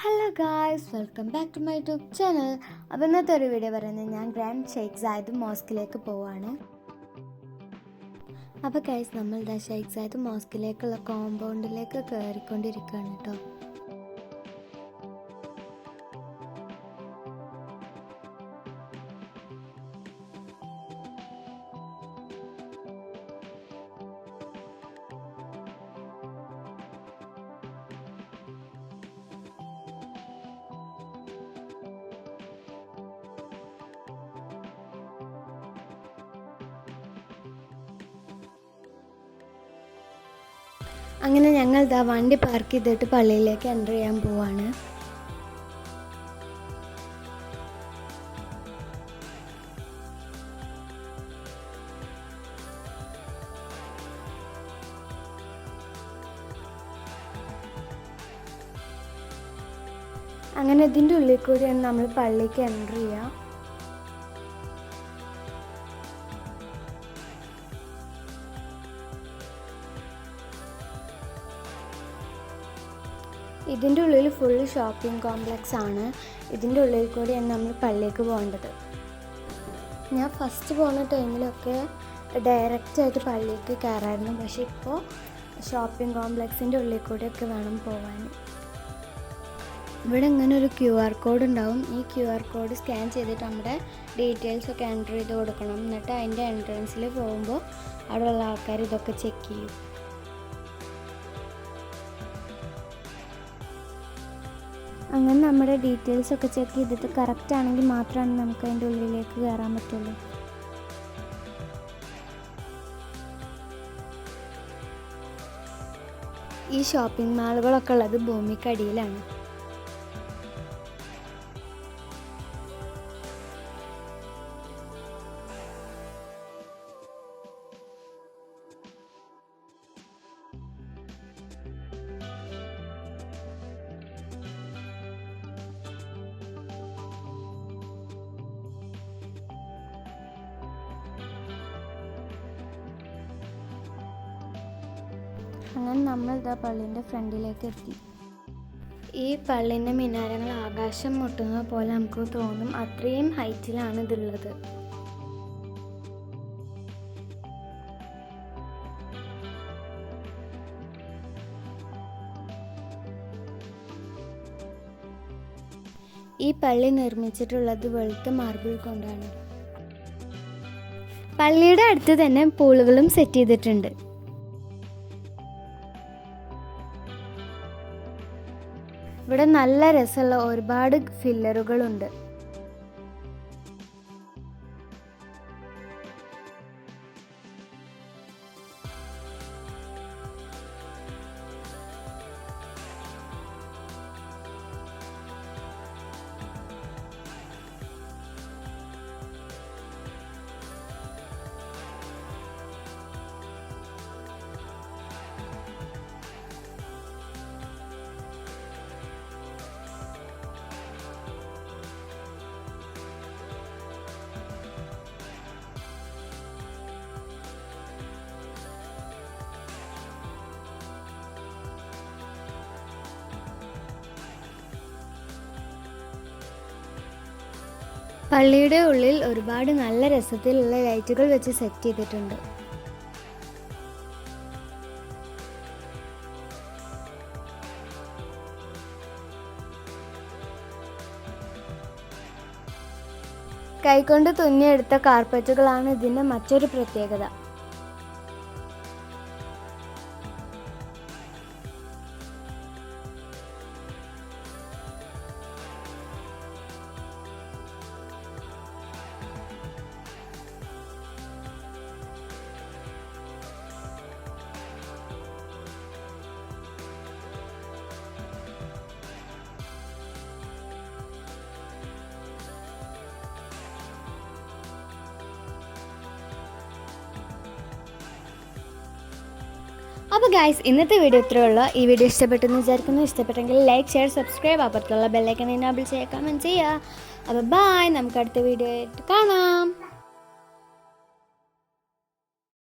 Hello guys, welcome back to my YouTube channel. അപ്പോൾ ഇന്നത്തെ ഒരു വീഡിയോ പറയുന്നത് ഞാൻ ഗ്രാൻഡ് ഷെയ്ഖ് സായിദ് മോസ്കിലേക്ക് പോവാണ്. അപ്പോൾ ഗായ്സ്, നമ്മൾ ഷെയ്ഖ് സായിദ് മോസ്കിലേക്കുള്ള കോമ്പൗണ്ടിലേക്ക് കയറിക്കൊണ്ടിരിക്കുകയാണ് കേട്ടോ. അങ്ങനെ ഞങ്ങൾ വണ്ടി പാർക്ക് ചെയ്തിട്ട് പള്ളിയിലേക്ക് എൻ്റർ ചെയ്യാൻ പോവാണ്. അങ്ങനെ ഇതിൻ്റെ ഉള്ളിൽ കൂടിയാണ് നമ്മൾ പള്ളിക്ക് എൻ്റർ ചെയ്യുക. ഇതിൻ്റെ ഉള്ളിൽ ഫുൾ ഷോപ്പിംഗ് കോംപ്ലക്സ് ആണ്. ഇതിൻ്റെ ഉള്ളിൽ കൂടിയാണ് നമ്മൾ പള്ളിക്ക് പോകേണ്ടത്. ഞാൻ ഫസ്റ്റ് പോകുന്ന ടൈമിലൊക്കെ ഡയറക്റ്റായിട്ട് പള്ളിക്ക് കയറായിരുന്നു. പക്ഷേ ഇപ്പോൾ ഷോപ്പിംഗ് കോംപ്ലക്സിൻ്റെ ഉള്ളിൽ കൂടെയൊക്കെ വേണം പോകാൻ. ഇവിടെ ഇങ്ങനെ ഒരു QR കോഡ് ഉണ്ടാവും. ഈ QR കോഡ് സ്കാൻ ചെയ്തിട്ട് നമ്മുടെ ഡീറ്റെയിൽസൊക്കെ എൻ്റർ ചെയ്ത് കൊടുക്കണം. എന്നിട്ട് അതിൻ്റെ എൻട്രൻസിൽ പോകുമ്പോൾ അവിടെയുള്ള ആൾക്കാർ ഇതൊക്കെ ചെക്ക് ചെയ്യും. അങ്ങനെ നമ്മുടെ ഡീറ്റെയിൽസൊക്കെ ചെക്ക് ചെയ്തിട്ട് കറക്റ്റ് ആണെങ്കിൽ മാത്രമാണ് നമുക്ക് അതിൻ്റെ ഉള്ളിലേക്ക് കയറാൻ പറ്റുള്ളൂ. ഈ ഷോപ്പിംഗ് മാളുകളൊക്കെ ഉള്ളത് ഭൂമിക്കടിയിലാണ്. അങ്ങനെ നമ്മൾ പള്ളീൻ്റെ ഫ്രണ്ടിലേക്ക് എത്തി. ഈ പള്ളീൻ്റെ മിനാരങ്ങൾ ആകാശം മുട്ടുന്നത് പോലെ നമുക്ക് തോന്നും. അത്രയും ഹൈറ്റിലാണ് ഇതുള്ളത്. ഈ പള്ളി നിർമ്മിച്ചിട്ടുള്ളത് വെളുത്ത മാർബിൾ കൊണ്ടാണ്. പള്ളിയുടെ അടുത്ത് തന്നെ പൂളുകളും സെറ്റ് ചെയ്തിട്ടുണ്ട്. ഇവിടെ നല്ല രസമുള്ള ഒരുപാട് ഫില്ലറുകളുണ്ട്. പള്ളിയുടെ ഉള്ളിൽ ഒരുപാട് നല്ല രസത്തിലുള്ള ലൈറ്റുകൾ വെച്ച് സെറ്റ് ചെയ്തിട്ടുണ്ട്. കൈകൊണ്ട് തുന്നിയെടുത്ത കാർപ്പറ്റുകളാണ് ഇതിൻ്റെ മറ്റൊരു പ്രത്യേകത. അപ്പോൾ ഗൈസ്, ഇന്നത്തെ വീഡിയോ ഇത്രയേ ഉള്ളൂ. ഈ വീഡിയോ ഇഷ്ടപ്പെട്ടെന്ന് വിചാരിക്കുന്നു. ഇഷ്ടപ്പെട്ടെങ്കിൽ ലൈക്ക്, ഷെയർ, സബ്സ്ക്രൈബ്, അപ്പുറത്തുള്ള ബെല്ലൈക്കൺ എനേബിൾ ചെയ്യുക, കമൻറ്റ് ചെയ്യുക. അപ്പോൾ ബൈ, നമുക്ക് അടുത്ത വീഡിയോ ആയിട്ട് കാണാം.